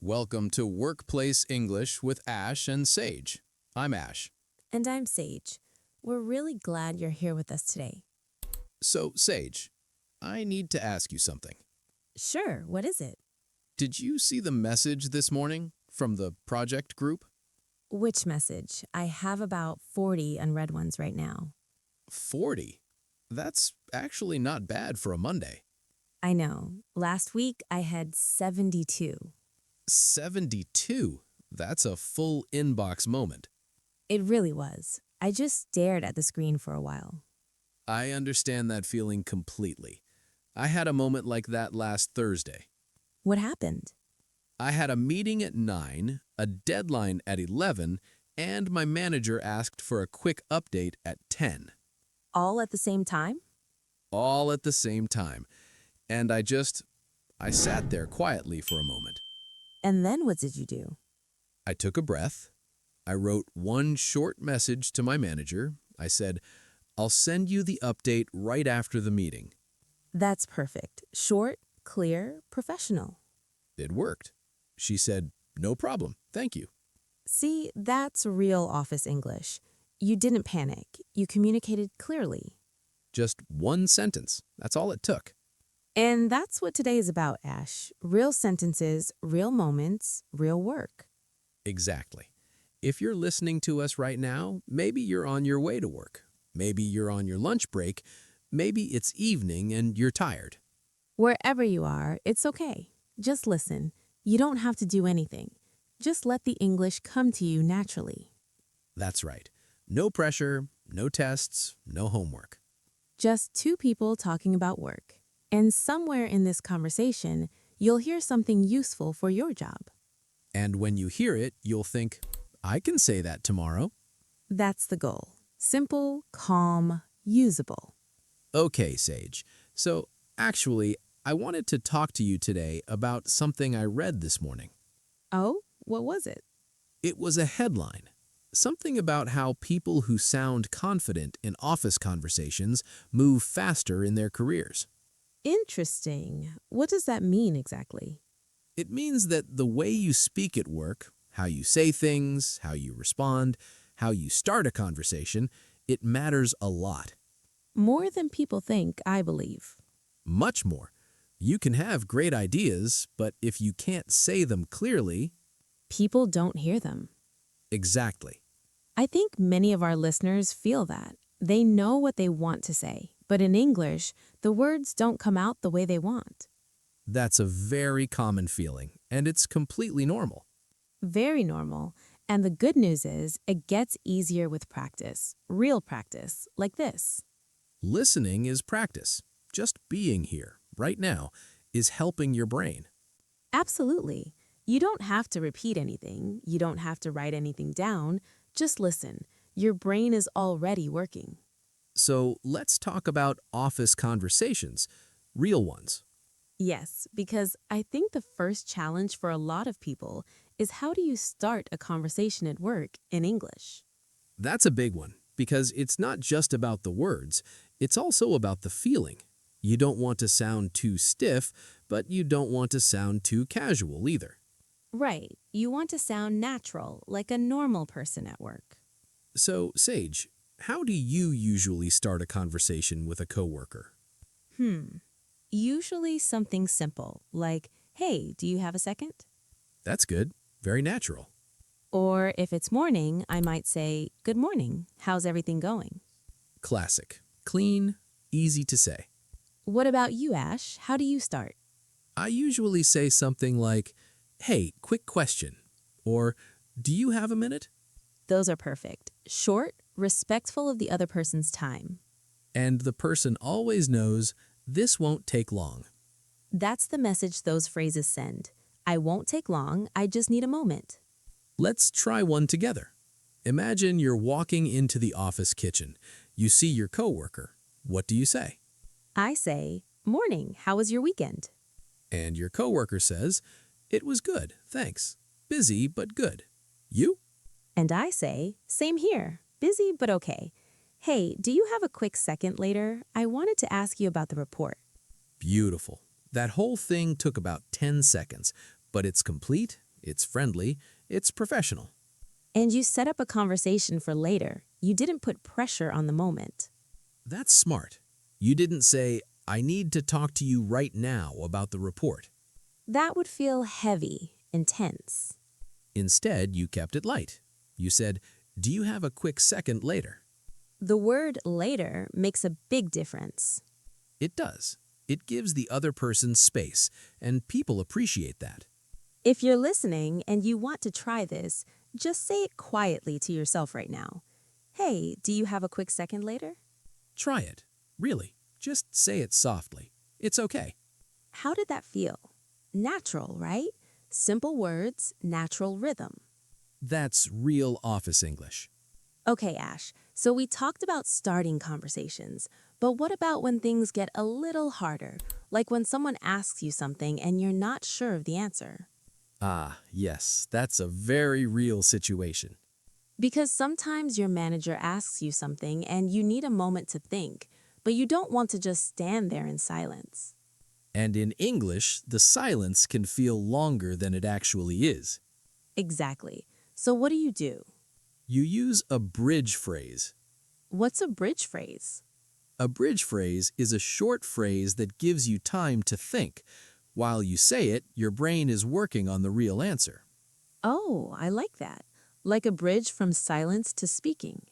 Welcome to Workplace English with Ash and Sage. I'm Ash. And I'm Sage. We're really glad you're here with us today. So, Sage, I need to ask you something. Sure, what is it? Did you see the message this morning from the project group? Which message? I have about 40 unread ones right now. 40? That's actually not bad for a Monday. I know. Last week I had 72. 72? That's a full inbox moment. It really was. I just stared at the screen for a while. I understand that feeling completely. I had a moment like that last Thursday. What happened? I had a meeting at 9, a deadline at 11, and my manager asked for a quick update at 10. All at the same time? All at the same time. And I sat there quietly for a moment. And then what did you do? I took a breath. I wrote one short message to my manager. I said, "I'll send you the update right after the meeting." That's perfect. Short, clear, professional. It worked. She said, "No problem, thank you." See, that's real office English. You didn't panic. You communicated clearly. Just one sentence. That's all it took. And that's what today is about, Ash. Real sentences, real moments, real work. Exactly. If you're listening to us right now, maybe you're on your way to work. Maybe you're on your lunch break. Maybe it's evening and you're tired. Wherever you are, it's okay. Just listen. You don't have to do anything. Just let the English come to you naturally. That's right. No pressure, no tests, no homework. Just two people talking about work. And somewhere in this conversation, you'll hear something useful for your job. And when you hear it, you'll think, I can say that tomorrow. That's the goal. Simple, calm, usable. Okay, Sage. So, actually, I wanted to talk to you today about something I read this morning. Oh, what was it? It was a headline. Something about how people who sound confident in office conversations move faster in their careers. Interesting. What does that mean exactly? It means that the way you speak at work, how you say things, how you respond, how you start a conversation, it matters a lot. More than people think, I believe. Much more. You can have great ideas, but if you can't say them clearly... People don't hear them. Exactly. I think many of our listeners feel that. They know what they want to say, but in English, the words don't come out the way they want. That's a very common feeling, and it's completely normal. Very normal. And the good news is, it gets easier with practice. Real practice, like this. Listening is practice. Just being here, right now, is helping your brain. Absolutely. You don't have to repeat anything. You don't have to write anything down. Just listen. Your brain is already working. So let's talk about office conversations, real ones. Yes, because I think the first challenge for a lot of people is how do you start a conversation at work in English? That's a big one, because it's not just about the words, it's also about the feeling. You don't want to sound too stiff, but you don't want to sound too casual either. Right. You want to sound natural, like a normal person at work. So, Sage, how do you usually start a conversation with a coworker? Usually something simple, like, hey, do you have a second? That's good. Very natural. Or if it's morning, I might say, good morning. How's everything going? Classic. Clean, easy to say. What about you, Ash? How do you start? I usually say something like, "Hey, quick question," or "Do you have a minute?" Those are perfect. Short, respectful of the other person's time. And the person always knows this won't take long. That's the message those phrases send. I won't take long, I just need a moment. Let's try one together. Imagine you're walking into the office kitchen. You see your coworker. What do you say? I say, morning, how was your weekend? And your coworker says, "It was good, thanks. Busy, but good. You?" And I say, same here, busy but okay. Hey, do you have a quick second later? I wanted to ask you about the report. Beautiful. That whole thing took about 10 seconds, but it's complete It's friendly. It's professional. And you set up a conversation for later. You didn't put pressure on the moment. That's smart. You didn't say, I need to talk to you right now about the report. That would feel heavy, intense. Instead, you kept it light. You said, do you have a quick second later? The word later makes a big difference. It does. It gives the other person space, and people appreciate that. If you're listening and you want to try this, just say it quietly to yourself right now. Hey, do you have a quick second later? Try it. Really. Just say it softly. It's okay. How did that feel? Natural, right? Simple words, natural rhythm. That's real office English. Okay, Ash, so we talked about starting conversations, but what about when things get a little harder? Like when someone asks you something and you're not sure of the answer? Ah, yes, that's a very real situation. Because sometimes your manager asks you something and you need a moment to think, but you don't want to just stand there in silence. And in English, the silence can feel longer than it actually is. Exactly. So what do? You use a bridge phrase. What's a bridge phrase? A bridge phrase is a short phrase that gives you time to think. While you say it, your brain is working on the real answer. Oh, I like that. Like a bridge from silence to speaking.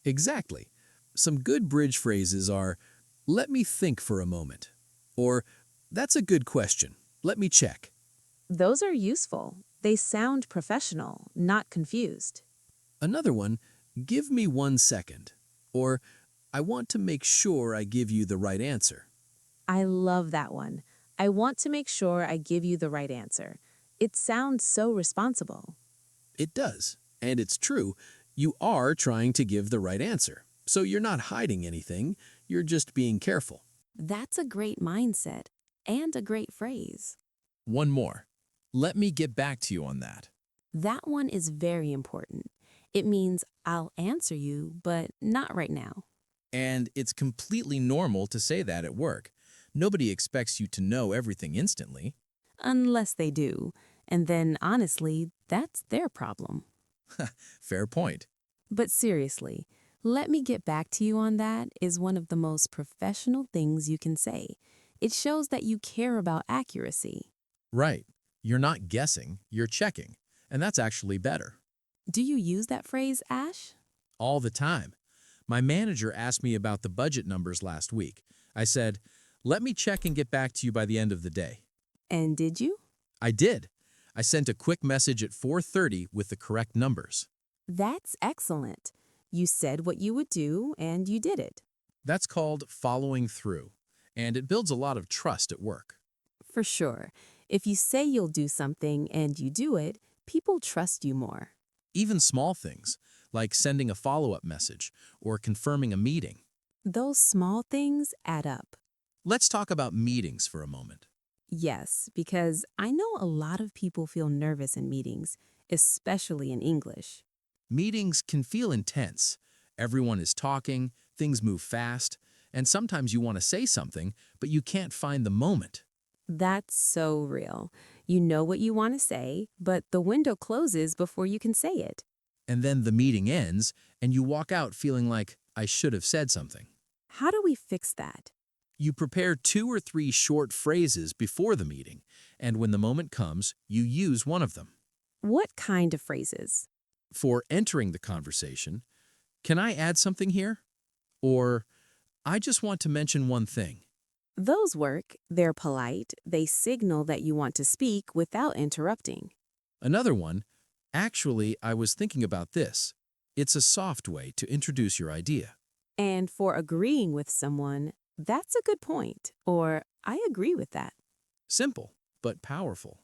Exactly. Some good bridge phrases are, let me think for a moment. Or, that's a good question. Let me check. Those are useful. They sound professional, not confused. Another one, give me 1 second. Or, I want to make sure I give you the right answer. I love that one. I want to make sure I give you the right answer. It sounds so responsible. It does. And it's true. You are trying to give the right answer. So you're not hiding anything. You're just being careful. That's a great mindset and a great phrase. One more. Let me get back to you on that. That one is very important. It means I'll answer you, but not right now. And it's completely normal to say that at work. Nobody expects you to know everything instantly. Unless they do. And then, honestly, that's their problem. Fair point. But seriously, let me get back to you on that is one of the most professional things you can say. It shows that you care about accuracy. Right. You're not guessing, you're checking. And that's actually better. Do you use that phrase, Ash? All the time. My manager asked me about the budget numbers last week. I said, let me check and get back to you by the end of the day. And did you? I did. I sent a quick message at 4:30 with the correct numbers. That's excellent. You said what you would do, and you did it. That's called following through, and it builds a lot of trust at work. For sure. If you say you'll do something and you do it, people trust you more. Even small things, like sending a follow-up message or confirming a meeting. Those small things add up. Let's talk about meetings for a moment. Yes, because I know a lot of people feel nervous in meetings, especially in English. Meetings can feel intense. Everyone is talking, things move fast, and sometimes you want to say something, but you can't find the moment. That's so real. You know what you want to say, but the window closes before you can say it. And then the meeting ends, and you walk out feeling like, I should have said something. How do we fix that? You prepare 2 or 3 short phrases before the meeting, and when the moment comes, you use one of them. What kind of phrases? For entering the conversation, can I add something here? Or, I just want to mention one thing. Those work. They're polite. They signal that you want to speak without interrupting. Another one, actually, I was thinking about this. It's a soft way to introduce your idea. And for agreeing with someone, that's a good point. Or, I agree with that. Simple, but powerful.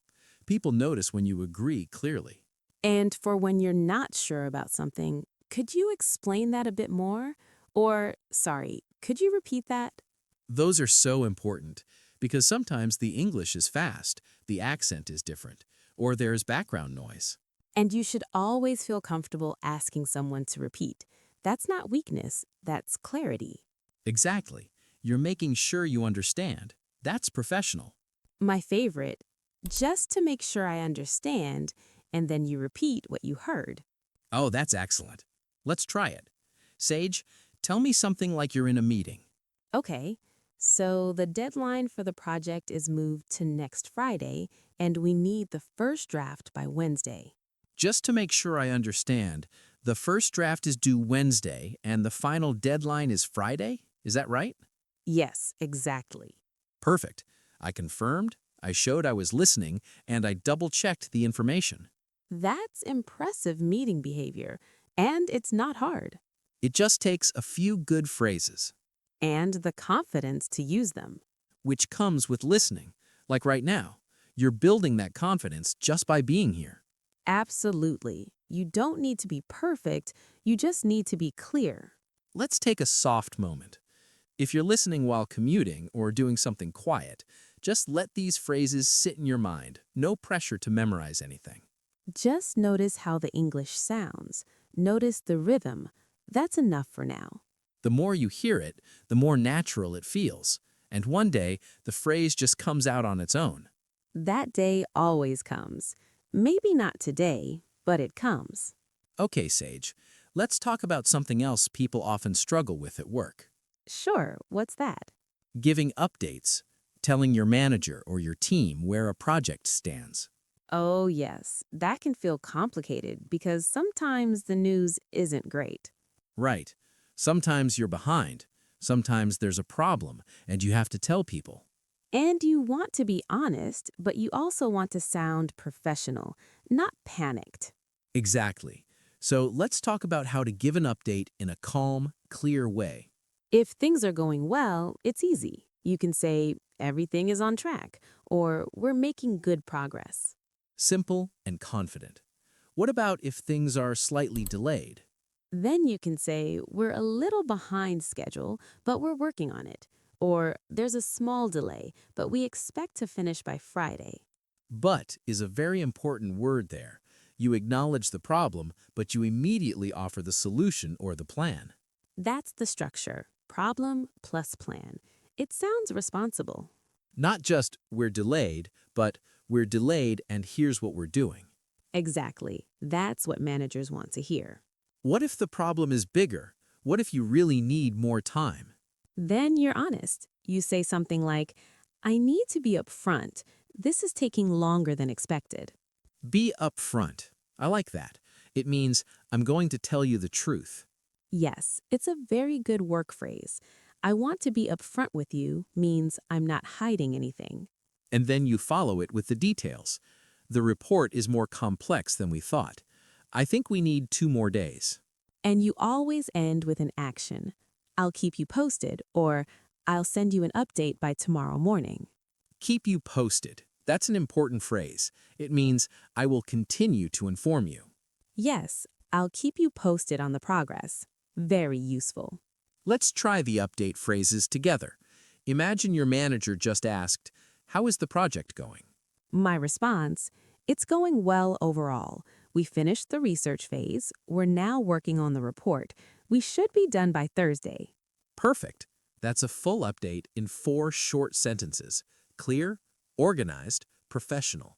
People notice when you agree clearly. And for when you're not sure about something, could you explain that a bit more? Or, sorry, could you repeat that? Those are so important because sometimes the English is fast, the accent is different, or there's background noise. And you should always feel comfortable asking someone to repeat. That's not weakness, that's clarity. Exactly. You're making sure you understand. That's professional. My favorite, just to make sure I understand, and then you repeat what you heard. Oh, that's excellent. Let's try it. Sage, tell me something like you're in a meeting. Okay, so the deadline for the project is moved to next Friday, and we need the first draft by Wednesday. Just to make sure I understand, the first draft is due Wednesday and the final deadline is Friday? Is that right? Yes, exactly. Perfect. I confirmed, I showed I was listening, and I double-checked the information. That's impressive meeting behavior, and it's not hard. It just takes a few good phrases, And the confidence to use them. which comes with listening. Like right now, you're building that confidence just by being here. Absolutely. You don't need to be perfect, you just need to be clear. Let's take a soft moment. If you're listening while commuting or doing something quiet, just let these phrases sit in your mind. No pressure to memorize anything. Just notice how the English sounds. Notice the rhythm. That's enough for now. The more you hear it, the more natural it feels. And one day, the phrase just comes out on its own. That day always comes. Maybe not today, but it comes. Okay, Sage, let's talk about something else people often struggle with at work. Sure, what's that? Giving updates, telling your manager or your team where a project stands. Oh, yes, that can feel complicated because sometimes the news isn't great. Right. Sometimes you're behind. Sometimes there's a problem, and you have to tell people. And you want to be honest, but you also want to sound professional, not panicked. Exactly. So let's talk about how to give an update in a calm, clear way. If things are going well, it's easy. You can say, everything is on track, or we're making good progress. Simple and confident. What about if things are slightly delayed? Then you can say, we're a little behind schedule, but we're working on it. Or there's a small delay, but we expect to finish by Friday. But is a very important word there. You acknowledge the problem, but you immediately offer the solution or the plan. That's the structure, problem plus plan. It sounds responsible. Not just, we're delayed, but we're delayed and here's what we're doing. Exactly. That's what managers want to hear. What if the problem is bigger? What if you really need more time? Then you're honest. You say something like, I need to be upfront. This is taking longer than expected. Be upfront. I like that. It means I'm going to tell you the truth. Yes, it's a very good work phrase. I want to be upfront with you means I'm not hiding anything. And then you follow it with the details. The report is more complex than we thought. I think we need 2 more days. And you always end with an action. I'll keep you posted, or I'll send you an update by tomorrow morning. Keep you posted. That's an important phrase. It means I will continue to inform you. Yes, I'll keep you posted on the progress. Very useful. Let's try the update phrases together. Imagine your manager just asked, how is the project going? My response, it's going well overall. We finished the research phase. We're now working on the report. We should be done by Thursday. Perfect. That's a full update in 4 short sentences. Clear, organized, professional.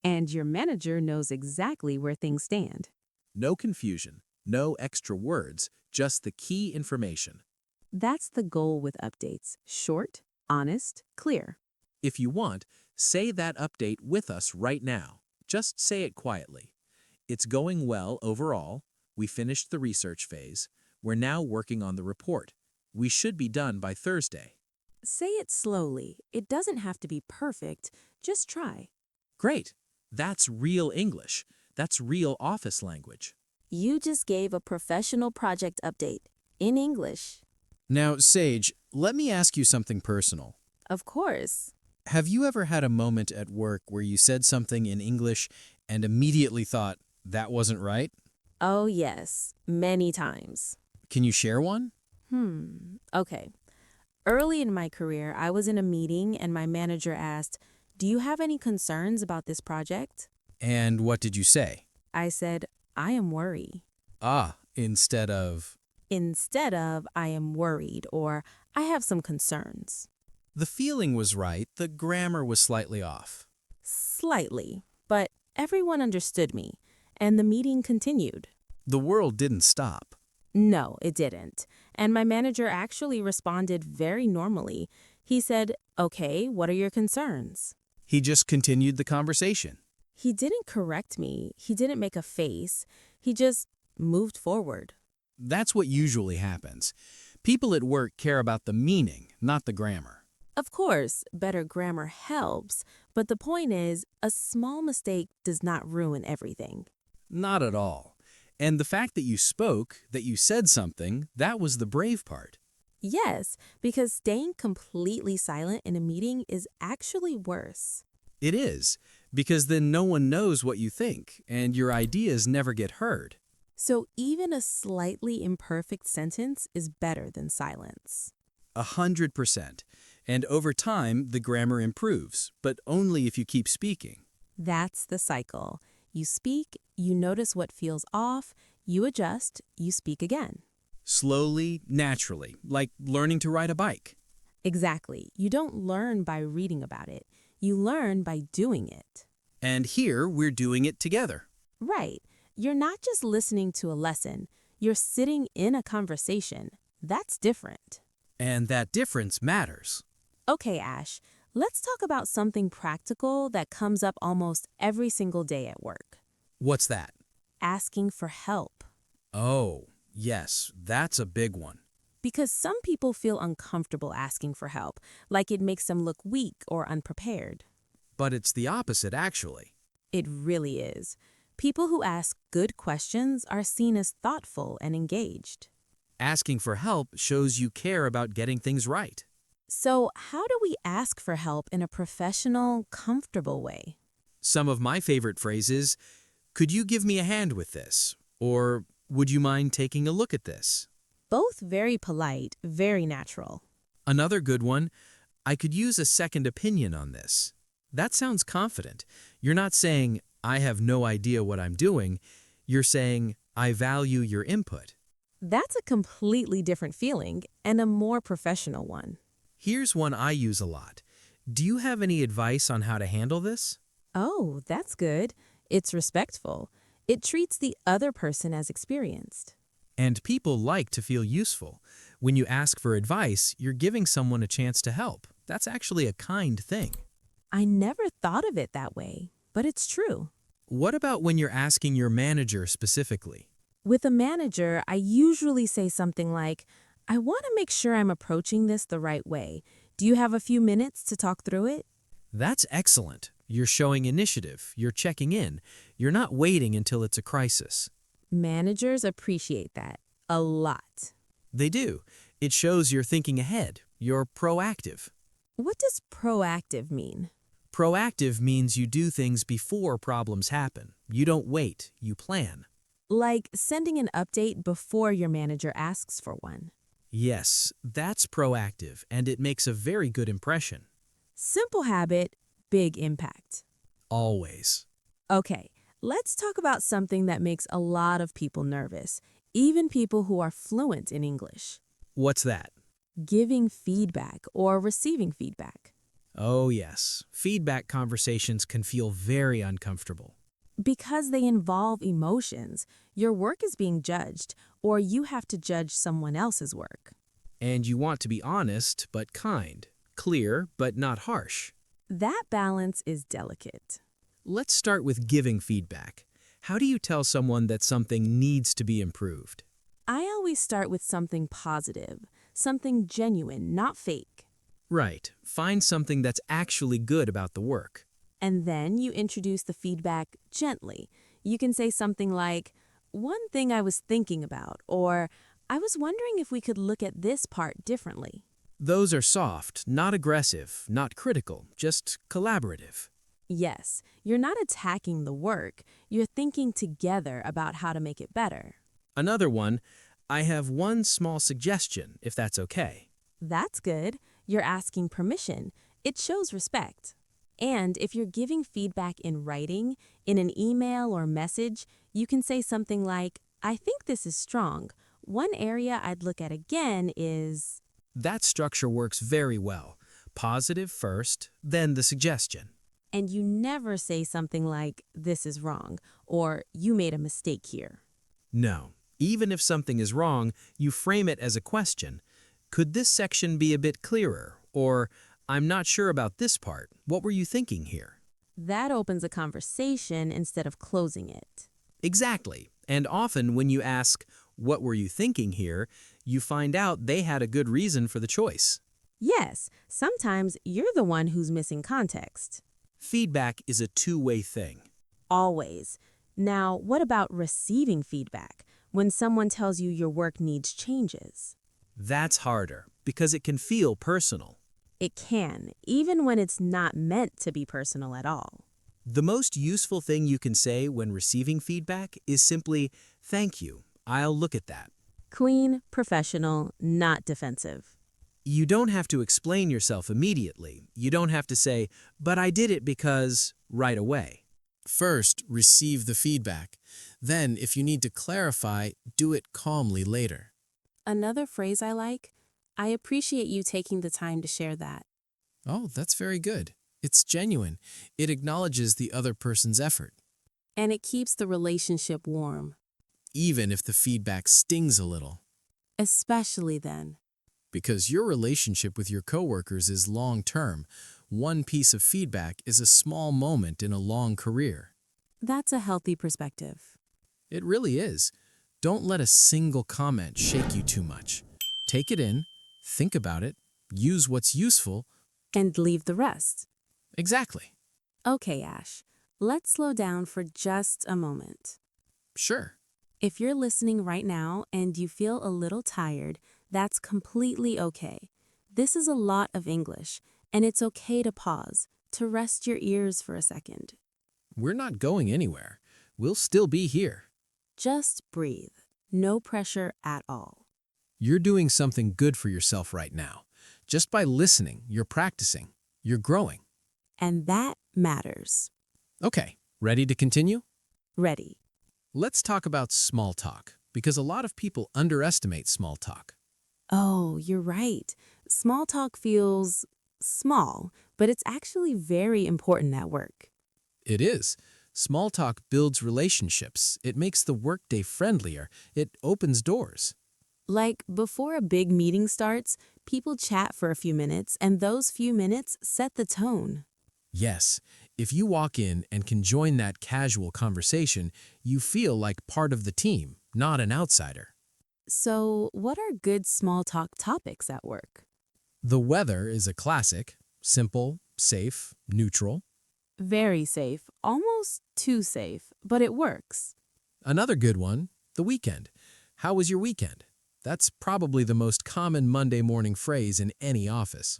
And your manager knows exactly where things stand. No confusion, no extra words, just the key information. That's the goal with updates. Short, honest, clear. If you want, say that update with us right now. Just say it quietly. It's going well overall. We finished the research phase. We're now working on the report. We should be done by Thursday. Say it slowly. It doesn't have to be perfect. Just try. Great. That's real English. That's real office language. You just gave a professional project update in English. Now, Sage, let me ask you something personal. Of course. Have you ever had a moment at work where you said something in English and immediately thought, that wasn't right? Oh, yes. Many times. Can you share one? Okay. Early in my career, I was in a meeting and my manager asked, do you have any concerns about this project? And what did you say? I said, I am worried. Instead of... Instead of, I am worried or I have some concerns. The feeling was right, the grammar was slightly off. Slightly, but everyone understood me, and the meeting continued. The world didn't stop. No, it didn't. And my manager actually responded very normally. He said, "Okay, what are your concerns?" He just continued the conversation. He didn't correct me. He didn't make a face. He just moved forward. That's what usually happens. People at work care about the meaning, not the grammar. Of course, better grammar helps, but the point is, a small mistake does not ruin everything. Not at all. And the fact that you spoke, that you said something, that was the brave part. Yes, because staying completely silent in a meeting is actually worse. It is, because then no one knows what you think, and your ideas never get heard. So even a slightly imperfect sentence is better than silence. 100%. And over time, the grammar improves, but only if you keep speaking. That's the cycle. You speak, you notice what feels off, you adjust, you speak again. Slowly, naturally, like learning to ride a bike. Exactly. You don't learn by reading about it. You learn by doing it. And here, we're doing it together. Right. You're not just listening to a lesson. You're sitting in a conversation. That's different. And that difference matters. Okay, Ash, let's talk about something practical that comes up almost every single day at work. What's that? Asking for help. Oh, yes, that's a big one. Because some people feel uncomfortable asking for help, like it makes them look weak or unprepared. But it's the opposite, actually. It really is. People who ask good questions are seen as thoughtful and engaged. Asking for help shows you care about getting things right. So, how do we ask for help in a professional, comfortable way? Some of my favorite phrases, could you give me a hand with this? Or would you mind taking a look at this? Both very polite, very natural. Another good one, I could use a second opinion on this. That sounds confident. You're not saying, I have no idea what I'm doing. You're saying, I value your input. That's a completely different feeling and a more professional one. Here's one I use a lot. Do you have any advice on how to handle this? Oh, that's good. It's respectful. It treats the other person as experienced. And people like to feel useful. When you ask for advice, you're giving someone a chance to help. That's actually a kind thing. I never thought of it that way, but it's true. What about when you're asking your manager specifically? With a manager, I usually say something like, I want to make sure I'm approaching this the right way. Do you have a few minutes to talk through it? That's excellent. You're showing initiative. You're checking in. You're not waiting until it's a crisis. Managers appreciate that a lot. They do. It shows you're thinking ahead. You're proactive. What does proactive mean? Proactive means you do things before problems happen. You don't wait. You plan. Like sending an update before your manager asks for one. Yes, that's proactive, and it makes a very good impression. Simple habit, big impact. Always. Okay, let's talk about something that makes a lot of people nervous, even people who are fluent in English. What's that? Giving feedback or receiving feedback. Oh, yes. Feedback conversations can feel very uncomfortable. Because they involve emotions, your work is being judged, or you have to judge someone else's work. And you want to be honest but kind, clear but not harsh. That balance is delicate. Let's start with giving feedback. How do you tell someone that something needs to be improved? I always start with something positive, something genuine, not fake. Right. Find something that's actually good about the work. And then you introduce the feedback gently. You can say something like, one thing I was thinking about, or I was wondering if we could look at this part differently. Those are soft, not aggressive, not critical, just collaborative. Yes, you're not attacking the work. You're thinking together about how to make it better. Another one, I have one small suggestion, if that's okay. That's good. You're asking permission. It shows respect. And if you're giving feedback in writing, in an email or message, you can say something like, I think this is strong. One area I'd look at again is... That structure works very well. Positive first, then the suggestion. And you never say something like, "This is wrong," or "You made a mistake here." No. Even if something is wrong, you frame it as a question. Could this section be a bit clearer? Or, I'm not sure about this part. What were you thinking here? That opens a conversation instead of closing it. Exactly. And often when you ask, what were you thinking here, you find out they had a good reason for the choice. Yes, sometimes you're the one who's missing context. Feedback is a two-way thing. Always. Now, what about receiving feedback when someone tells you your work needs changes? That's harder because it can feel personal. It can, even when it's not meant to be personal at all. The most useful thing you can say when receiving feedback is simply, thank you, I'll look at that. Clean, professional, not defensive. You don't have to explain yourself immediately. You don't have to say, but I did it because, right away. First, receive the feedback. Then, if you need to clarify, do it calmly later. Another phrase I like, "I appreciate you taking the time to share that." Oh, that's very good. It's genuine. It acknowledges the other person's effort, And it keeps the relationship warm. even if the feedback stings a little. Especially then. Because your relationship with your coworkers is long-term, one piece of feedback is a small moment in a long career. That's a healthy perspective. It really is. Don't let a single comment shake you too much. Take it in, think about it, use what's useful. And leave the rest. Exactly. Okay, Ash, let's slow down for just a moment. Sure. If you're listening right now and you feel a little tired, that's completely okay. This is a lot of English, and it's okay to pause, to rest your ears for a second. We're not going anywhere. We'll still be here. Just breathe. No pressure at all. You're doing something good for yourself right now. Just by listening, you're practicing. You're growing. And that matters. Okay, ready to continue? Ready. Let's talk about small talk, because a lot of people underestimate small talk. Oh, you're right. Small talk feels small, but it's actually very important at work. It is. Small talk builds relationships. It makes the workday friendlier. It opens doors. Like before a big meeting starts, people chat for a few minutes, and those few minutes set the tone. Yes, if you walk in and can join that casual conversation, you feel like part of the team, not an outsider. So, what are good small talk topics at work? The weather is a classic. Simple, safe, neutral. Very safe, almost too safe, but it works. Another good one, the weekend. How was your weekend? That's probably the most common Monday morning phrase in any office.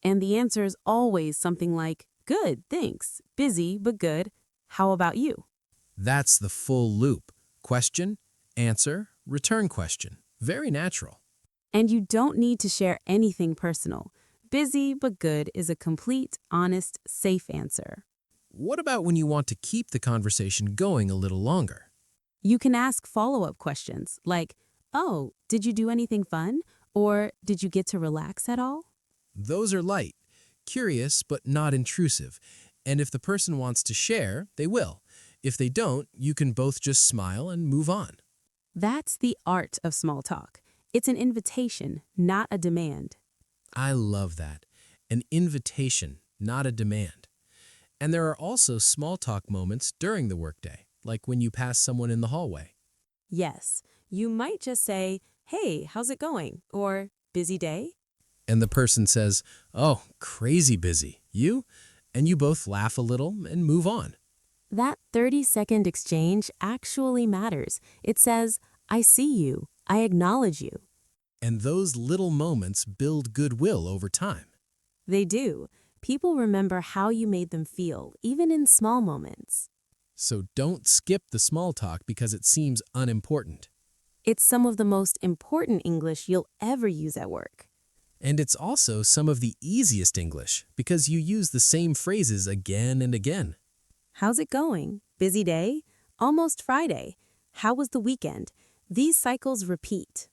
And the answer is always something like, "Good, thanks. Busy, but good. How about you?" That's the full loop. Question, answer, return question. Very natural. And you don't need to share anything personal. Busy, but good is a complete, honest, safe answer. What about when you want to keep the conversation going a little longer? You can ask follow-up questions like, "Oh, did you do anything fun?" Or "Did you get to relax at all?" Those are light, curious, but not intrusive. And if the person wants to share, they will. If they don't, you can both just smile and move on. That's the art of small talk. It's an invitation, not a demand. I love that. An invitation, not a demand. And there are also small talk moments during the workday, like when you pass someone in the hallway. Yes, you might just say, "Hey, how's it going?" Or "Busy day?" And the person says, "Oh, crazy busy. You?" And you both laugh a little and move on. That 30-second exchange actually matters. It says, "I see you. I acknowledge you." And those little moments build goodwill over time. They do. People remember how you made them feel, even in small moments. So don't skip the small talk because it seems unimportant. It's some of the most important English you'll ever use at work. And it's also some of the easiest English because you use the same phrases again and again. How's it going? Busy day? Almost Friday. How was the weekend? These cycles repeat.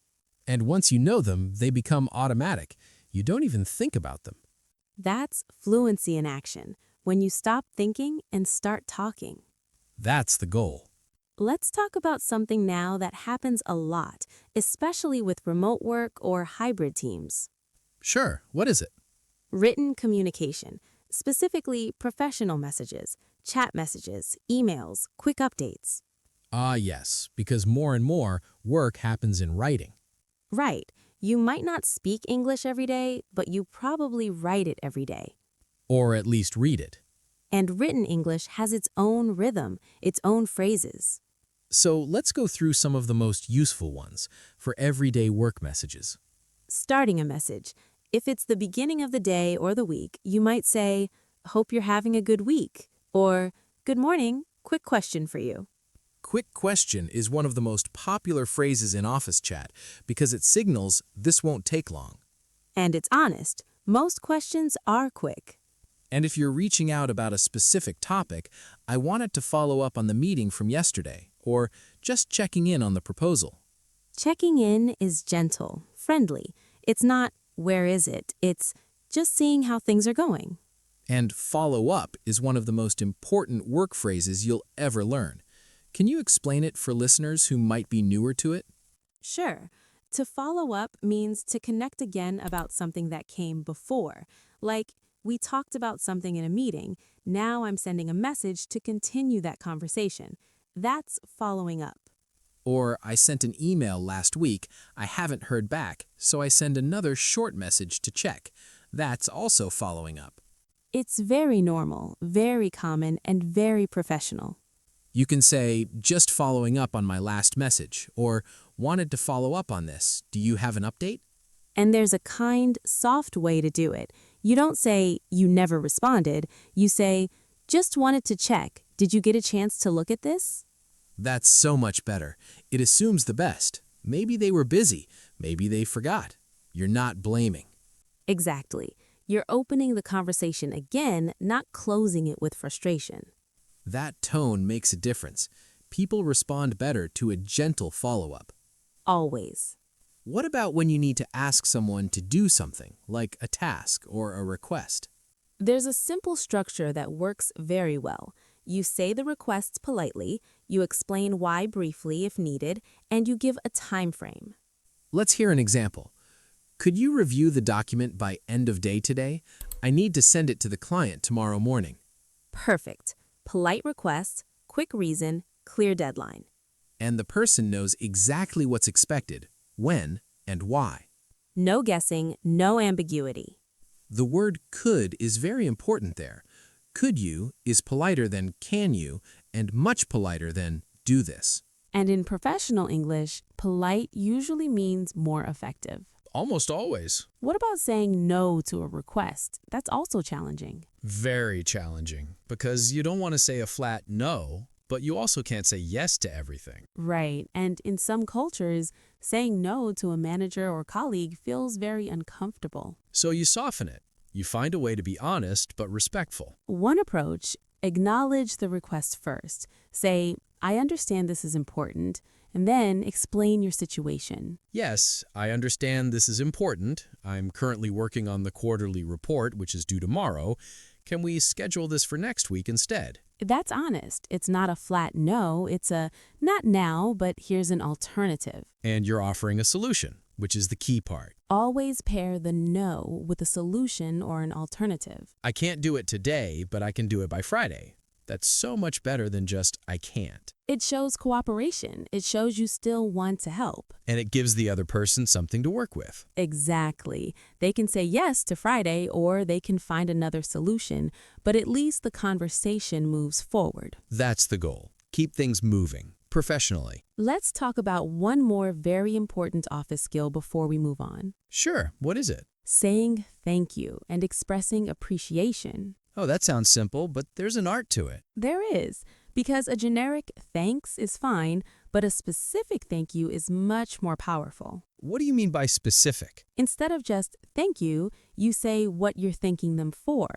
And once you know them, they become automatic. You don't even think about them. That's fluency in action. when you stop thinking and start talking. That's the goal. Let's talk about something now that happens a lot, especially with remote work or hybrid teams. Sure, what is it? Written communication, specifically professional messages, chat messages, emails, quick updates. Ah, yes, because more and more work happens in writing. Right, you might not speak English every day, but you probably write it every day. Or at least read it. And written English has its own rhythm, its own phrases. So let's go through some of the most useful ones for everyday work messages. Starting a message. If it's the beginning of the day or the week, you might say, "Hope you're having a good week," or "Good morning, quick question for you." Quick question is one of the most popular phrases in office chat because it signals this won't take long. And it's honest. Most questions are quick. And if you're reaching out about a specific topic, I wanted to follow up on the meeting from yesterday, or just checking in on the proposal. Checking in is gentle, friendly. It's not, "Where is it?" It's just seeing how things are going. And follow up is one of the most important work phrases you'll ever learn. Can you explain it for listeners who might be newer to it? Sure. To follow up means to connect again about something that came before. Like, we talked about something in a meeting. Now I'm sending a message to continue that conversation. That's following up. Or, I sent an email last week, I haven't heard back, so I send another short message to check. That's also following up. It's very normal, very common, and very professional. You can say, just following up on my last message, or wanted to follow up on this. Do you have an update? And there's a kind, soft way to do it. You don't say, "You never responded." You say, "Just wanted to check. Did you get a chance to look at this?" That's so much better. It assumes the best. Maybe they were busy. Maybe they forgot. You're not blaming. Exactly. You're opening the conversation again, not closing it with frustration. That tone makes a difference. People respond better to a gentle follow-up. Always. What about when you need to ask someone to do something, like a task or a request? There's a simple structure that works very well. You say the requests politely, you explain why briefly if needed, and you give a time frame. Let's hear an example. Could you review the document by end of day today? I need to send it to the client tomorrow morning. Perfect. Polite request, quick reason, clear deadline. And the person knows exactly what's expected, when, and why. No guessing, no ambiguity. The word could is very important there. Could you is politer than can you, and much politer than do this. And in professional English, polite usually means more effective. Almost always. What about saying no to a request? That's also challenging. Very challenging, because you don't want to say a flat no, but you also can't say yes to everything. Right, and in some cultures, saying no to a manager or colleague feels very uncomfortable. So you soften it. You find a way to be honest but respectful. One approach, acknowledge the request first. Say, "I understand this is important," and then explain your situation. Yes, I understand this is important. I'm currently working on the quarterly report, which is due tomorrow. Can we schedule this for next week instead? That's honest. It's not a flat no, it's a "not now, but here's an alternative." And you're offering a solution, which is the key part. Always pair the no with a solution or an alternative. I can't do it today, but I can do it by Friday. That's so much better than just I can't. It shows cooperation. It shows you still want to help. And it gives the other person something to work with. Exactly. They can say yes to Friday or they can find another solution, but at least the conversation moves forward. That's the goal. Keep things moving, professionally. Let's talk about one more very important office skill before we move on. Sure, what is it? Saying thank you and expressing appreciation. Oh, that sounds simple, but there's an art to it. There is, because a generic thanks is fine, but a specific thank you is much more powerful. What do you mean by specific? Instead of just thank you, you say what you're thanking them for.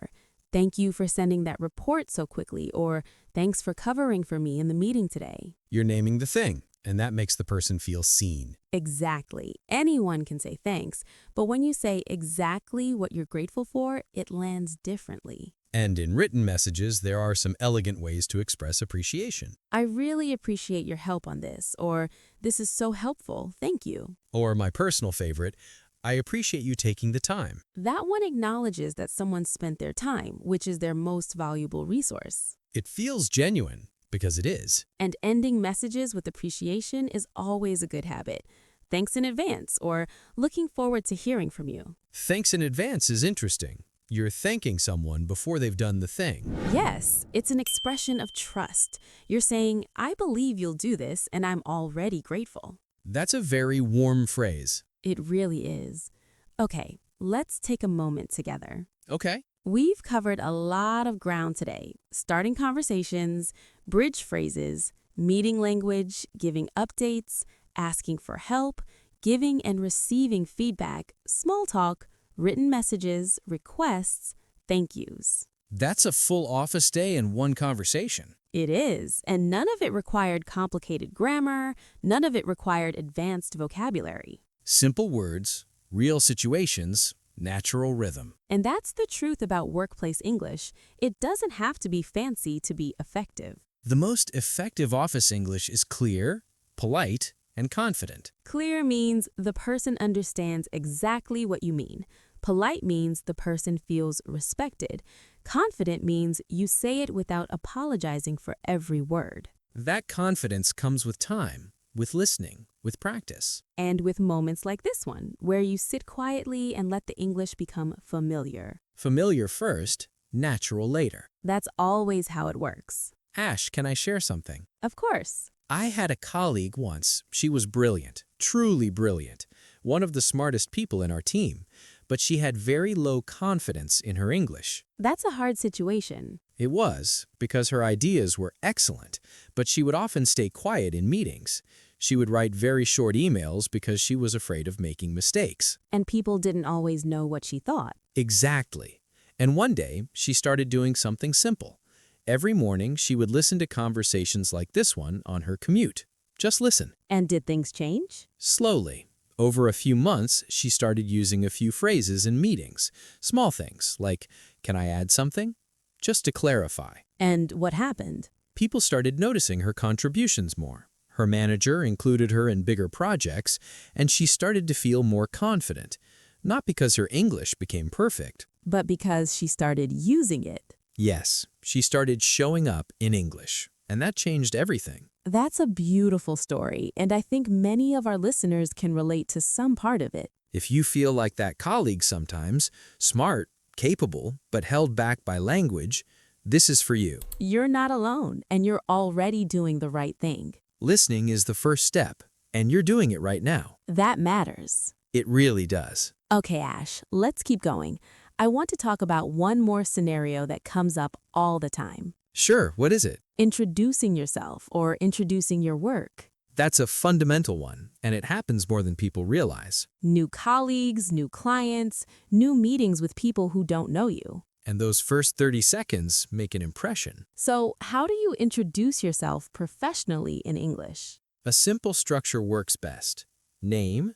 Thank you for sending that report so quickly, or thanks for covering for me in the meeting today. You're naming the thing, and that makes the person feel seen. Exactly. Anyone can say thanks, but when you say exactly what you're grateful for, it lands differently. And in written messages, there are some elegant ways to express appreciation. I really appreciate your help on this, or this is so helpful, thank you. Or my personal favorite, I appreciate you taking the time. That one acknowledges that someone spent their time, which is their most valuable resource. It feels genuine, because it is. And ending messages with appreciation is always a good habit. Thanks in advance, or looking forward to hearing from you. Thanks in advance is interesting. You're thanking someone before they've done the thing. Yes, it's an expression of trust. You're saying, I believe you'll do this, and I'm already grateful. That's a very warm phrase. It really is. Okay, let's take a moment together. Okay. We've covered a lot of ground today, starting conversations, bridge phrases, meeting language, giving updates, asking for help, giving and receiving feedback, small talk, written messages, requests, thank yous. That's a full office day in one conversation. It is, and none of it required complicated grammar, none of it required advanced vocabulary. Simple words, real situations, natural rhythm. And that's the truth about workplace English. It doesn't have to be fancy to be effective. The most effective office English is clear, polite, and confident. Clear means the person understands exactly what you mean. Polite means the person feels respected. Confident means you say it without apologizing for every word. That confidence comes with time, with listening, with practice. And with moments like this one, where you sit quietly and let the English become familiar. Familiar first, natural later. That's always how it works. Ash, can I share something? Of course. I had a colleague once. She was brilliant, truly brilliant, one of the smartest people in our team, but she had very low confidence in her English. That's a hard situation. It was, because her ideas were excellent, but she would often stay quiet in meetings. She would write very short emails because she was afraid of making mistakes. And people didn't always know what she thought. Exactly. And one day, she started doing something simple. Every morning, she would listen to conversations like this one on her commute. Just listen. And did things change? Slowly. Over a few months, she started using a few phrases in meetings. Small things, like, "Can I add something?" Just to clarify. And what happened? People started noticing her contributions more. Her manager included her in bigger projects, and she started to feel more confident. Not because her English became perfect. But because she started using it. Yes, she started showing up in English, and that changed everything. That's a beautiful story, and I think many of our listeners can relate to some part of it. If you feel like that colleague sometimes, smart, capable, but held back by language, this is for you. You're not alone, and you're already doing the right thing. Listening is the first step, and you're doing it right now. That matters. It really does. Okay, Ash, let's keep going. I want to talk about one more scenario that comes up all the time. Sure, what is it? Introducing yourself or introducing your work. That's a fundamental one, and it happens more than people realize. New colleagues, new clients, new meetings with people who don't know you. And those first 30 seconds make an impression. So, how do you introduce yourself professionally in English? A simple structure works best. Name,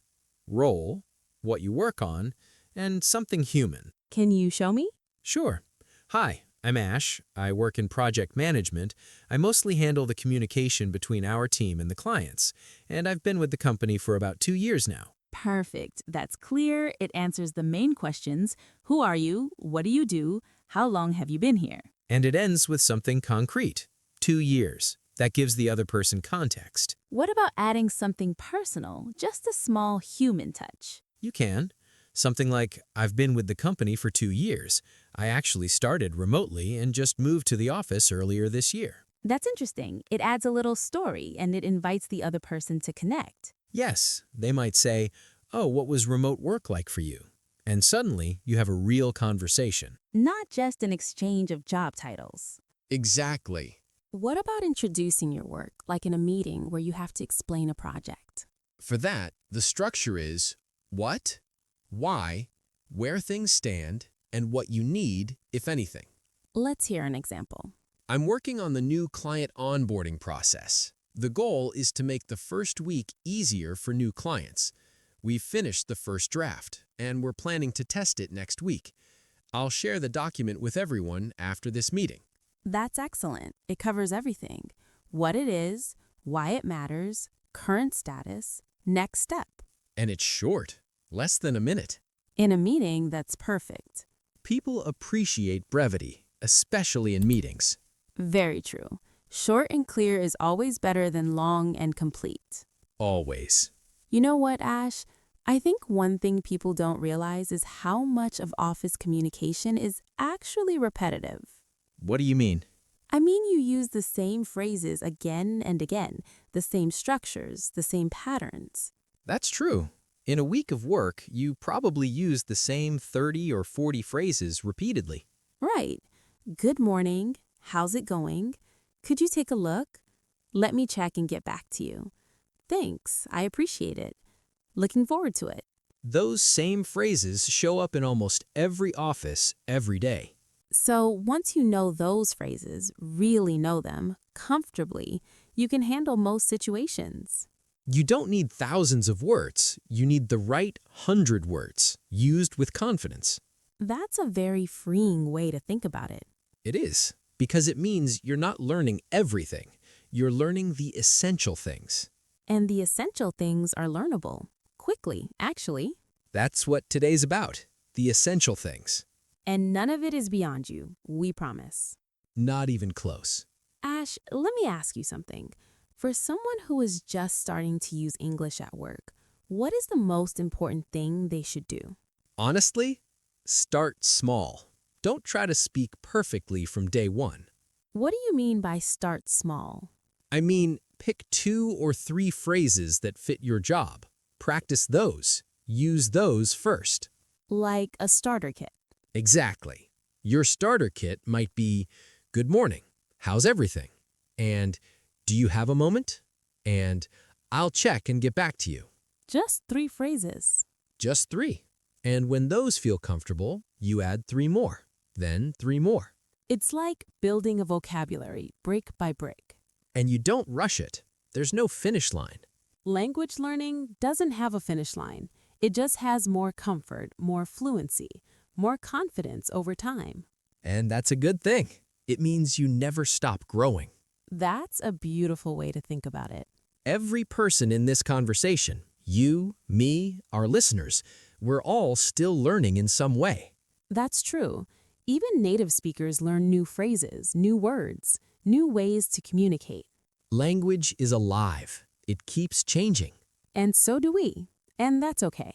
role, what you work on, and something human. Can you show me? Sure. Hi, I'm Ash. I work in project management. I mostly handle the communication between our team and the clients, and I've been with the company for about 2 years now. Perfect. That's clear. It answers the main questions. Who are you? What do you do? How long have you been here? And it ends with something concrete. 2 years. That gives the other person context. What about adding something personal, just a small human touch? You can. Something like, I've been with the company for 2 years. I actually started remotely and just moved to the office earlier this year. That's interesting. It adds a little story and it invites the other person to connect. Yes, they might say, oh, what was remote work like for you? And suddenly, you have a real conversation. Not just an exchange of job titles. Exactly. What about introducing your work, like in a meeting where you have to explain a project? For that, the structure is what, why, where things stand, and what you need, if anything. Let's hear an example. I'm working on the new client onboarding process. The goal is to make the first week easier for new clients. We've finished the first draft, and we're planning to test it next week. I'll share the document with everyone after this meeting. That's excellent. It covers everything. What it is, why it matters, current status, next step. And it's short, less than a minute. In a meeting, that's perfect. People appreciate brevity, especially in meetings. Very true. Short and clear is always better than long and complete. Always. You know what, Ash? I think one thing people don't realize is how much of office communication is actually repetitive. What do you mean? I mean, you use the same phrases again and again, the same structures, the same patterns. That's true. In a week of work, you probably use the same 30 or 40 phrases repeatedly. Right. Good morning. How's it going? Could you take a look? Let me check and get back to you. Thanks. I appreciate it. Looking forward to it. Those same phrases show up in almost every office every day. So once you know those phrases, really know them, comfortably, you can handle most situations. You don't need thousands of words. You need the right 100 words, used with confidence. That's a very freeing way to think about it. It is, because it means you're not learning everything. You're learning the essential things. And the essential things are learnable. Quickly, actually. That's what today's about, the essential things. And none of it is beyond you, we promise. Not even close. Ash, let me ask you something. For someone who is just starting to use English at work, what is the most important thing they should do? Honestly, start small. Don't try to speak perfectly from day one. What do you mean by start small? I mean, pick 2 or 3 phrases that fit your job. Practice those. Use those first. Like a starter kit. Exactly. Your starter kit might be, "Good morning. How's everything?" And, "Do you have a moment?" And, "I'll check and get back to you." Just 3 phrases. Just 3. And when those feel comfortable, you add 3 more. Then 3 more. It's like building a vocabulary, brick by brick. And you don't rush it. There's no finish line. Language learning doesn't have a finish line. It just has more comfort, more fluency, more confidence over time. And that's a good thing. It means you never stop growing. That's a beautiful way to think about it. Every person in this conversation, you, me, our listeners, we're all still learning in some way. That's true. Even native speakers learn new phrases, new words, new ways to communicate. Language is alive. It keeps changing. And so do we. And that's okay.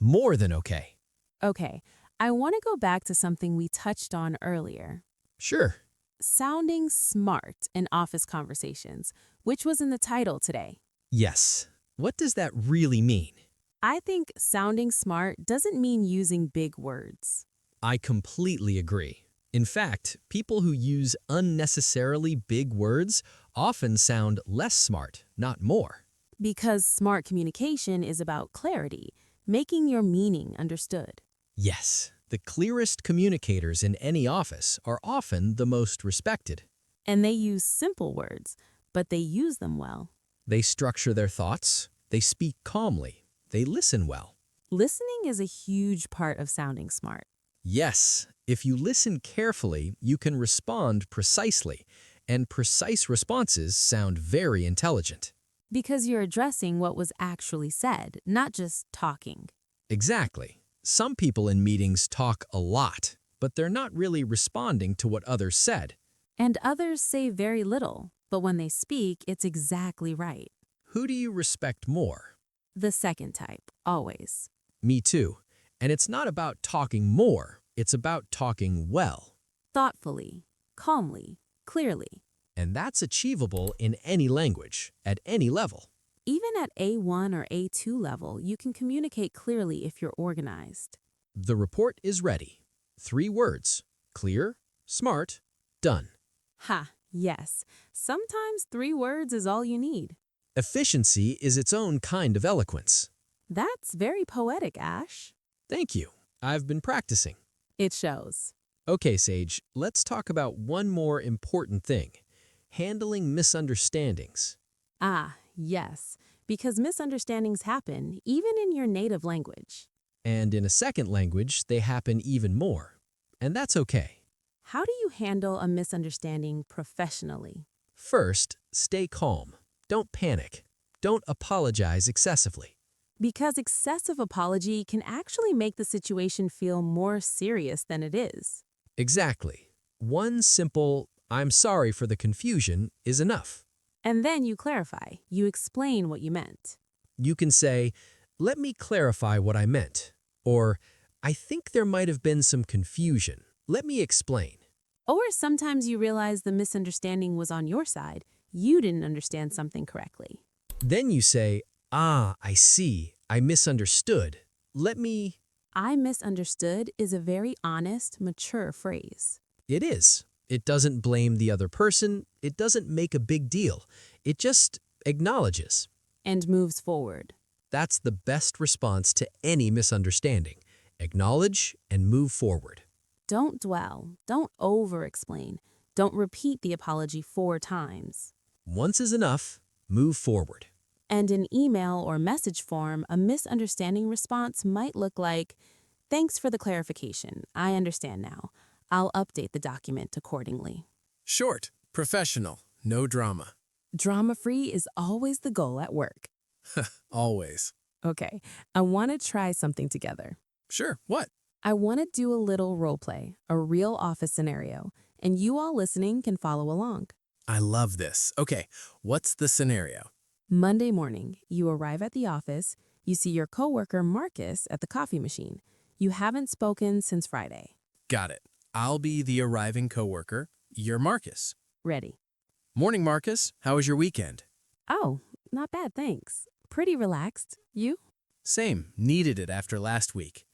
More than okay. Okay, I want to go back to something we touched on earlier. Sure. Sounding smart in office conversations, which was in the title today. Yes. What does that really mean? I think sounding smart doesn't mean using big words. I completely agree. In fact, people who use unnecessarily big words often sound less smart, not more. Because smart communication is about clarity, making your meaning understood. Yes, the clearest communicators in any office are often the most respected. And they use simple words, but they use them well. They structure their thoughts, they speak calmly, they listen well. Listening is a huge part of sounding smart. Yes, if you listen carefully, you can respond precisely, and precise responses sound very intelligent. Because you're addressing what was actually said, not just talking. Exactly. Some people in meetings talk a lot, but they're not really responding to what others said. And others say very little, but when they speak, it's exactly right. Who do you respect more? The second type, always. Me too. And it's not about talking more, it's about talking well. Thoughtfully, calmly, clearly. And that's achievable in any language, at any level. Even at A1 or A2 level, you can communicate clearly if you're organized. The report is ready. 3 words: clear, smart, done. Ha, yes. Sometimes 3 words is all you need. Efficiency is its own kind of eloquence. That's very poetic, Ash. Thank you. I've been practicing. It shows. Okay, Sage, let's talk about one more important thing: handling misunderstandings. Ah, yes, because misunderstandings happen even in your native language. And in a second language, they happen even more. and that's okay. How do you handle a misunderstanding professionally? First, stay calm. Don't panic. Don't apologize excessively. Because excessive apology can actually make the situation feel more serious than it is. Exactly. One simple, "I'm sorry for the confusion," is enough. And then you clarify. You explain what you meant. You can say, "Let me clarify what I meant," or "I think there might have been some confusion. Let me explain." Or sometimes you realize the misunderstanding was on your side. You didn't understand something correctly. Then you say, "Ah, I see. I misunderstood. Let me—" I misunderstood is a very honest, mature phrase. It is. It doesn't blame the other person. It doesn't make a big deal. It just acknowledges. And moves forward. That's the best response to any misunderstanding. Acknowledge and move forward. Don't dwell. Don't over-explain. Don't repeat the apology 4 times. Once is enough. Move forward. And in email or message form, a misunderstanding response might look like, "Thanks for the clarification. I understand now. I'll update the document accordingly." Short, professional, no drama. Drama-free is always the goal at work. Always. Okay, I want to try something together. Sure, what? I want to do a little role play, a real office scenario, and you all listening can follow along. I love this. Okay, what's the scenario? Monday morning, you arrive at the office. You see your coworker Marcus at the coffee machine. You haven't spoken since Friday. Got it. I'll be the arriving coworker. You're Marcus. Ready. Morning, Marcus. How was your weekend? Oh, not bad, thanks. Pretty relaxed. You? Same. Needed it after last week.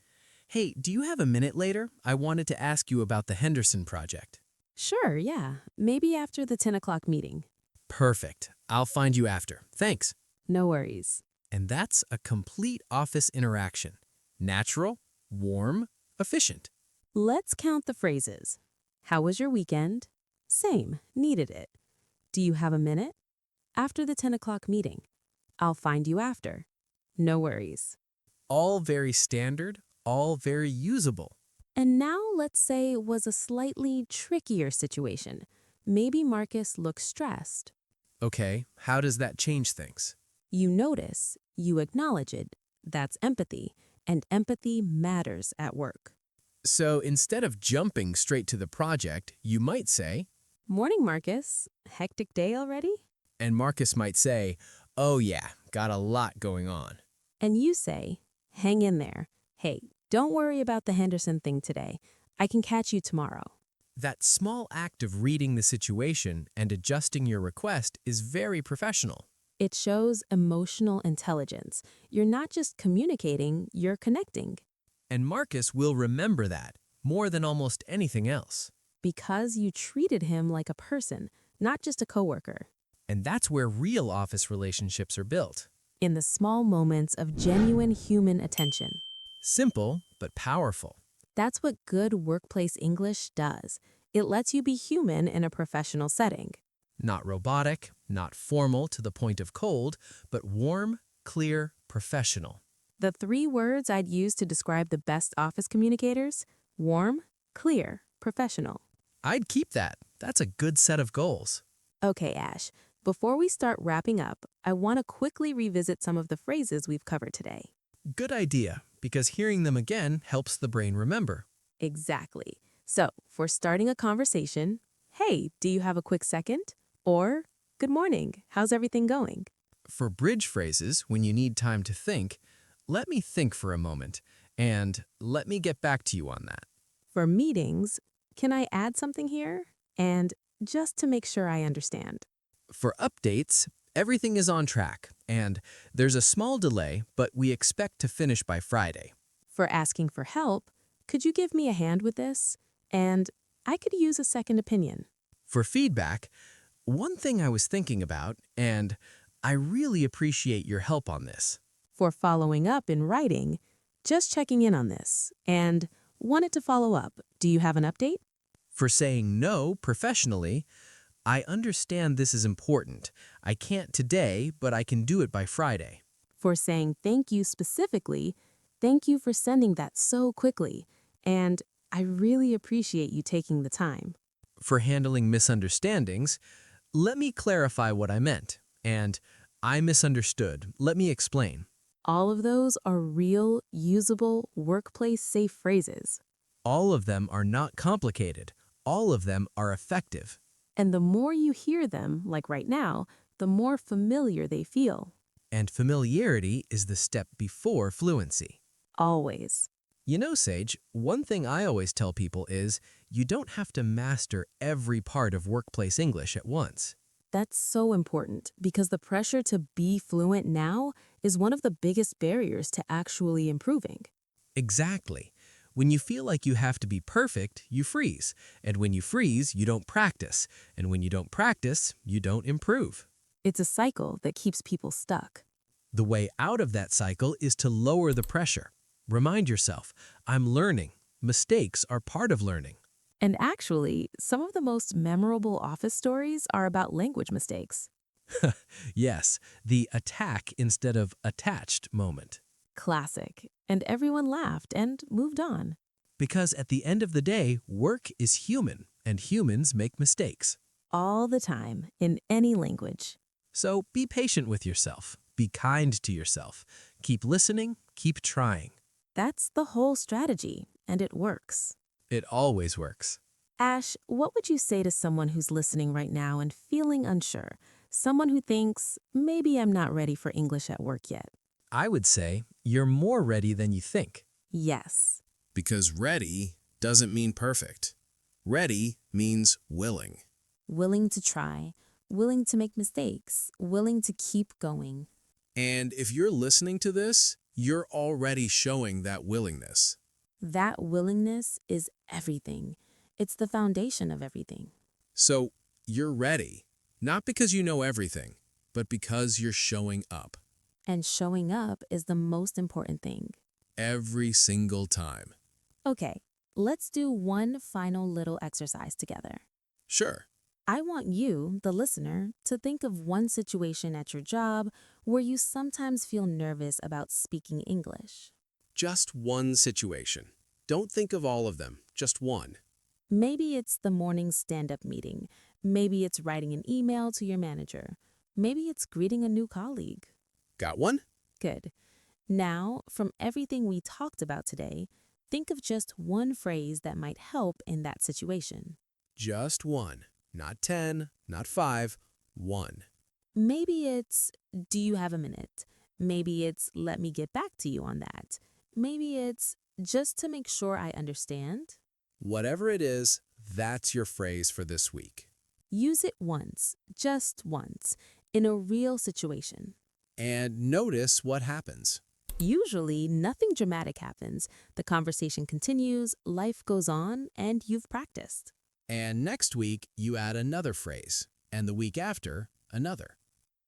Hey, do you have a minute later? I wanted to ask you about the Henderson project. Sure, yeah. Maybe after the 10 o'clock meeting. Perfect. I'll find you after. Thanks. No worries. And that's a complete office interaction. Natural, warm, efficient. Let's count the phrases. How was your weekend? Same. Needed it. Do you have a minute? After the 10 o'clock meeting. I'll find you after. No worries. All very standard, all very usable. And now let's say it was a slightly trickier situation. Maybe Marcus looks stressed. Okay, how does that change things? You notice, you acknowledge it. That's empathy, and empathy matters at work. So instead of jumping straight to the project, you might say, Morning, Marcus. Hectic day already? and Marcus might say, oh yeah, got a lot going on. And you say, hang in there. Hey, don't worry about the Henderson thing today. I can catch you tomorrow. That small act of reading the situation and adjusting your request is very professional. It shows emotional intelligence. You're not just communicating, you're connecting. And Marcus will remember that more than almost anything else. Because you treated him like a person, not just a coworker. And that's where real office relationships are built. In the small moments of genuine human attention. Simple, but powerful. That's what good workplace English does. It lets you be human in a professional setting. Not robotic, not formal to the point of cold, but warm, clear, professional. The 3 words I'd use to describe the best office communicators: warm, clear, professional. I'd keep that. That's a good set of goals. Okay, Ash, before we start wrapping up, I want to quickly revisit some of the phrases we've covered today. Good idea, because hearing them again helps the brain remember. Exactly. So, for starting a conversation, hey, do you have a quick second? Or, good morning, how's everything going? For bridge phrases, when you need time to think, let me think for a moment, and let me get back to you on that. For meetings, can I add something here? And just to make sure I understand. For updates, everything is on track, and there's a small delay, but we expect to finish by Friday. For asking for help, could you give me a hand with this? And I could use a second opinion. For feedback, one thing I was thinking about, and I really appreciate your help on this. For following up in writing, just checking in on this. And wanted to follow up. Do you have an update? For saying no professionally, I understand this is important. I can't today, but I can do it by Friday. For saying thank you specifically, thank you for sending that so quickly. And I really appreciate you taking the time. For handling misunderstandings, let me clarify what I meant. And I misunderstood. Let me explain. All of those are real, usable, workplace-safe phrases. All of them are not complicated. All of them are effective. And the more you hear them, like right now, the more familiar they feel. And familiarity is the step before fluency. Always. You know, Sage, one thing I always tell people is you don't have to master every part of workplace English at once. That's so important because the pressure to be fluent now is one of the biggest barriers to actually improving. Exactly. When you feel like you have to be perfect, you freeze. And when you freeze, you don't practice. And when you don't practice, you don't improve. It's a cycle that keeps people stuck. The way out of that cycle is to lower the pressure. Remind yourself, I'm learning. Mistakes are part of learning. And actually, some of the most memorable office stories are about language mistakes. Yes, the attack instead of attached moment. Classic. And everyone laughed and moved on. Because at the end of the day, work is human, and humans make mistakes. All the time, in any language. So be patient with yourself. Be kind to yourself. Keep listening, keep trying. That's the whole strategy, and it works. It always works. Ash, what would you say to someone who's listening right now and feeling unsure? Someone who thinks, maybe I'm not ready for English at work yet. I would say you're more ready than you think. Yes. Because ready doesn't mean perfect. Ready means willing. Willing to try, willing to make mistakes, willing to keep going. And if you're listening to this, you're already showing that willingness. That willingness is everything. It's the foundation of everything. So you're ready, not because you know everything, but because you're showing up. And showing up is the most important thing. Every single time. Okay, let's do one final little exercise together. Sure. I want you, the listener, to think of one situation at your job where you sometimes feel nervous about speaking English. Just one situation. Don't think of all of them, just one. Maybe it's the morning stand-up meeting. Maybe it's writing an email to your manager. Maybe it's greeting a new colleague. Got one? Good. Now, from everything we talked about today, think of just one phrase that might help in that situation. Just one. Not 10, not 5, one. Maybe it's, do you have a minute? Maybe it's, let me get back to you on that. Maybe it's, just to make sure I understand. Whatever it is, that's your phrase for this week. Use it once, just once, in a real situation. And notice what happens. Usually, nothing dramatic happens. The conversation continues, life goes on, and you've practiced. And next week, you add another phrase. And the week after, another.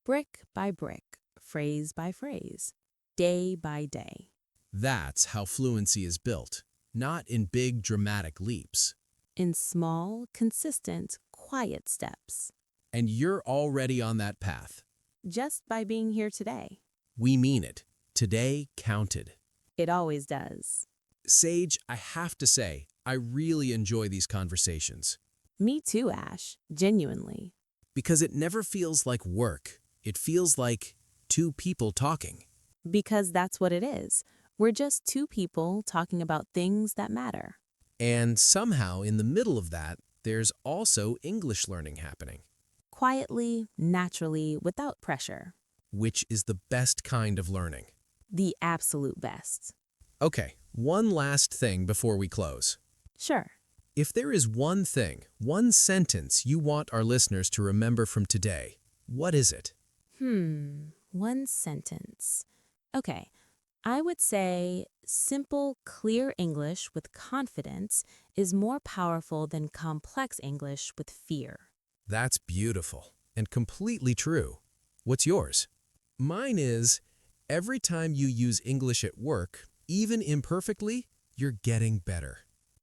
Brick by brick, phrase by phrase, day by day. That's how fluency is built, not in big dramatic leaps. In small, consistent, quiet steps. And you're already on that path. Just by being here today. We mean it. Today counted. It always does. Sage, I have to say, I really enjoy these conversations. Me too, Ash. Genuinely. Because it never feels like work. It feels like two people talking. Because that's what it is. We're just two people talking about things that matter. And somehow, in the middle of that, there's also English learning happening. Quietly, naturally, without pressure. Which is the best kind of learning. The absolute best. Okay, one last thing before we close. Sure. If there is one thing, one sentence you want our listeners to remember from today, what is it? One sentence. Okay, I would say simple, clear English with confidence is more powerful than complex English with fear. That's beautiful and completely true. What's yours? Mine is, every time you use English at work, even imperfectly, you're getting better.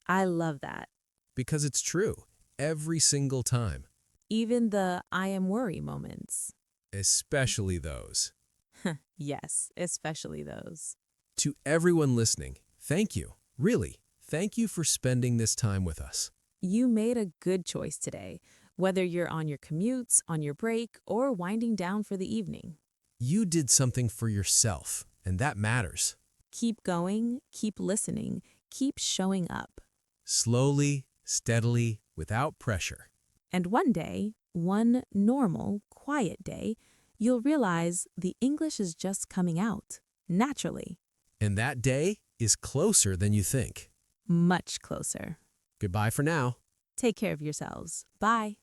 I love that. Because it's true, every single time. Even the I am worry moments. Especially those. Yes, especially those. To everyone listening, thank you. Really, Thank you for spending this time with us. You made a good choice today, whether you're on your commutes, on your break, or winding down for the evening. You did something for yourself, and that matters. Keep going, keep listening, keep showing up. Slowly, steadily, without pressure. And one day, one normal, quiet day, you'll realize the English is just coming out, naturally. And that day is closer than you think. Much closer. Goodbye for now. Take care of yourselves. Bye.